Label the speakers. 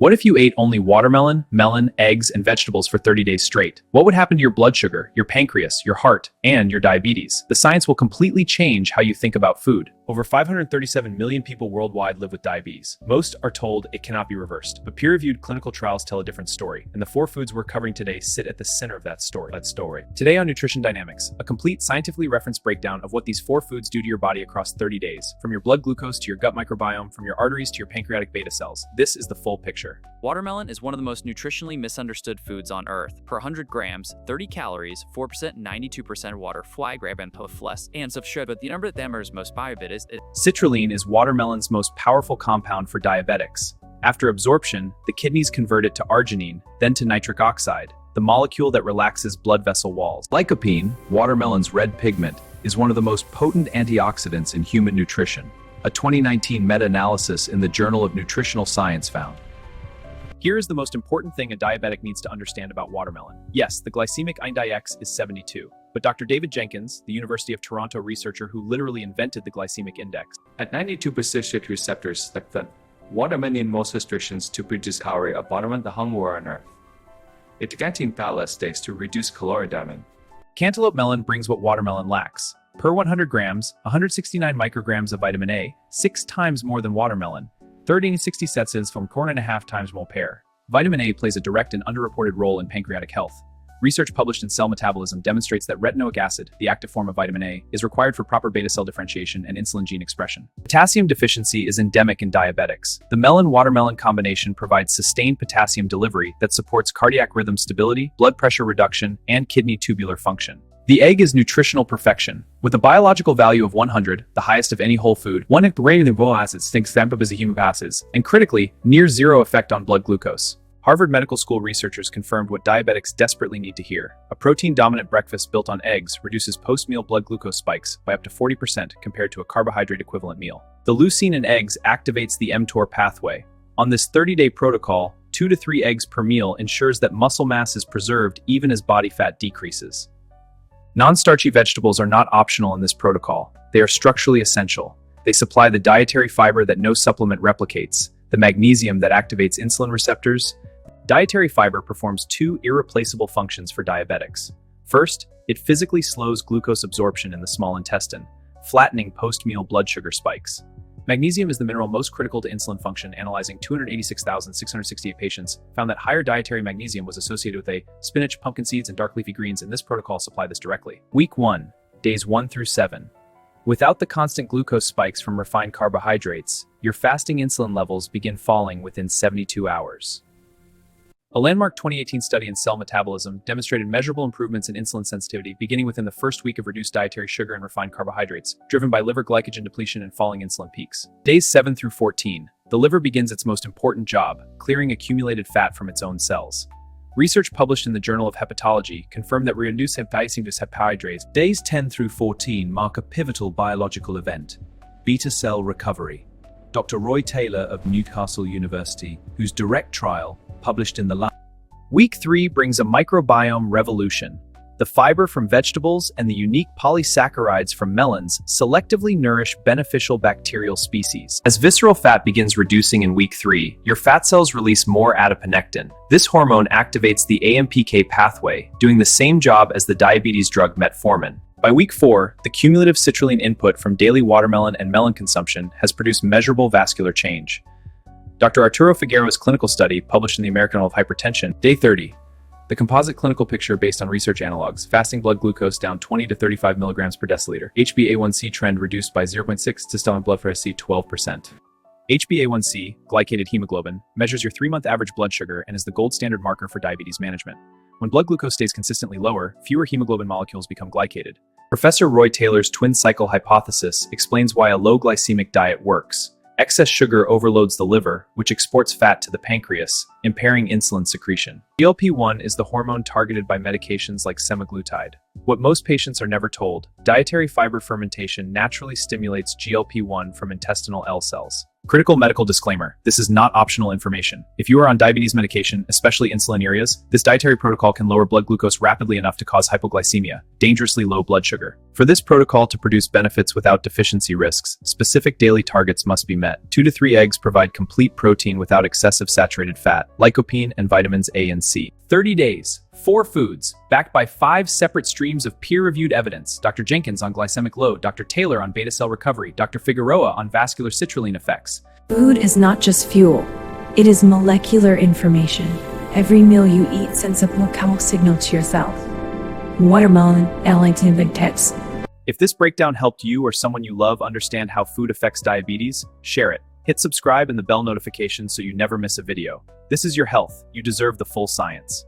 Speaker 1: What if you ate only watermelon, melon, eggs, and vegetables for 30 days straight? What would happen to your blood sugar, your pancreas, your heart, and your diabetes? The science will completely change how you think about food. Over 537 million people worldwide live with diabetes. Most are told it cannot be reversed, but peer-reviewed clinical trials tell a different story, and the 4 foods we're covering today sit at the center of that story. Today on Nutrition Dynamics, a complete scientifically referenced breakdown of what these 4 foods do to your body across 30 days, from your blood glucose to your gut microbiome, from your arteries to your pancreatic beta cells. This is the full picture.
Speaker 2: Watermelon is one of the most nutritionally misunderstood foods on Earth. Per 100 grams, 30 calories, 4%, 92% water, 5 grams of less, and of sugar, but the number that matters most by a bit is
Speaker 1: Citrulline is watermelon's most powerful compound for diabetics. After absorption, the kidneys convert it to arginine, then to nitric oxide, the molecule that relaxes blood vessel walls. Lycopene, watermelon's red pigment, is one of the most potent antioxidants in human nutrition. A 2019 meta-analysis in the Journal of Nutritional Science found. Here is the most important thing a diabetic needs to understand about watermelon. Yes, the glycemic index is 72. But Dr. David Jenkins, the University of Toronto researcher who literally invented the glycemic index,
Speaker 3: at 92% receptors like the watermelon most restrictions to produce calorie abandonment the hunger on Earth. It contains fat states to reduce calorie damage.
Speaker 1: Cantaloupe melon brings what watermelon lacks. Per 100 grams, 169 micrograms of vitamin A, 6 times more than watermelon, 30 to 60 setsins from 4.5 times mole pair. Vitamin A plays a direct and underreported role in pancreatic health. Research published in Cell Metabolism demonstrates that retinoic acid, the active form of vitamin A, is required for proper beta cell differentiation and insulin gene expression. Potassium deficiency is endemic in diabetics. The melon-watermelon combination provides sustained potassium delivery that supports cardiac rhythm stability, blood pressure reduction, and kidney tubular function. The egg is nutritional perfection. With a biological value of 100, the highest of any whole food, 1 grain of acids thinks as a human passes, and critically, near zero effect on blood glucose. Harvard Medical School researchers confirmed what diabetics desperately need to hear. A protein-dominant breakfast built on eggs reduces post-meal blood glucose spikes by up to 40% compared to a carbohydrate-equivalent meal. The leucine in eggs activates the mTOR pathway. On this 30-day protocol, 2 to 3 eggs per meal ensures that muscle mass is preserved even as body fat decreases. Non-starchy vegetables are not optional in this protocol. They are structurally essential. They supply the dietary fiber that no supplement replicates, the magnesium that activates insulin receptors. Dietary fiber performs 2 irreplaceable functions for diabetics. First, it physically slows glucose absorption in the small intestine, flattening post-meal blood sugar spikes. Magnesium is the mineral most critical to insulin function. Analyzing 286,668 patients found that higher dietary magnesium was associated with spinach, pumpkin seeds, and dark leafy greens, and this protocol supply this directly. Week 1, days 1 through 7. Without the constant glucose spikes from refined carbohydrates, your fasting insulin levels begin falling within 72 hours. A landmark 2018 study in Cell Metabolism demonstrated measurable improvements in insulin sensitivity beginning within the first week of reduced dietary sugar and refined carbohydrates, driven by liver glycogen depletion and falling insulin peaks. Days 7 through 14, the liver begins its most important job, clearing accumulated fat from its own cells. Research published in the Journal of Hepatology confirmed that reduced hepatohydrates. Days 10 through 14 mark a pivotal biological event: beta cell recovery. Dr. Roy Taylor of Newcastle University, whose direct trial, published in the Lancet. Week 3 brings a microbiome revolution. The fiber from vegetables and the unique polysaccharides from melons selectively nourish beneficial bacterial species. As visceral fat begins reducing in week 3, your fat cells release more adiponectin. This hormone activates the AMPK pathway, doing the same job as the diabetes drug metformin. By week 4, the cumulative citrulline input from daily watermelon and melon consumption has produced measurable vascular change. Dr. Arturo Figueroa's clinical study, published in the American Journal of Hypertension, Day 30. The composite clinical picture based on research analogs, fasting blood glucose down 20 to 35 milligrams per deciliter. HbA1c trend reduced by 0.6, systolic blood pressure 12%. HbA1c, glycated hemoglobin, measures your 3-month average blood sugar and is the gold standard marker for diabetes management. When blood glucose stays consistently lower, fewer hemoglobin molecules become glycated. Professor Roy Taylor's twin cycle hypothesis explains why a low glycemic diet works. Excess sugar overloads the liver, which exports fat to the pancreas, impairing insulin secretion. GLP-1 is the hormone targeted by medications like semaglutide. What most patients are never told, dietary fiber fermentation naturally stimulates GLP-1 from intestinal L cells. Critical medical disclaimer: this is not optional information. If you are on diabetes medication, especially insulinurias, this dietary protocol can lower blood glucose rapidly enough to cause hypoglycemia, dangerously low blood sugar. For this protocol to produce benefits without deficiency risks, specific daily targets must be met. 2 to 3 eggs provide complete protein without excessive saturated fat, lycopene, and vitamins A and C. 30 days, 4 foods, backed by 5 separate streams of peer-reviewed evidence. Dr. Jenkins on glycemic load, Dr. Taylor on beta cell recovery, Dr. Figueroa on vascular citrulline effects.
Speaker 4: Food is not just fuel. It is molecular information. Every meal you eat sends a chemical signal to your cells. Watermelon, Lancet tips.
Speaker 1: If this breakdown helped you or someone you love understand how food affects diabetes, share it. Hit subscribe and the bell notification so you never miss a video. This is your health. You deserve the full science.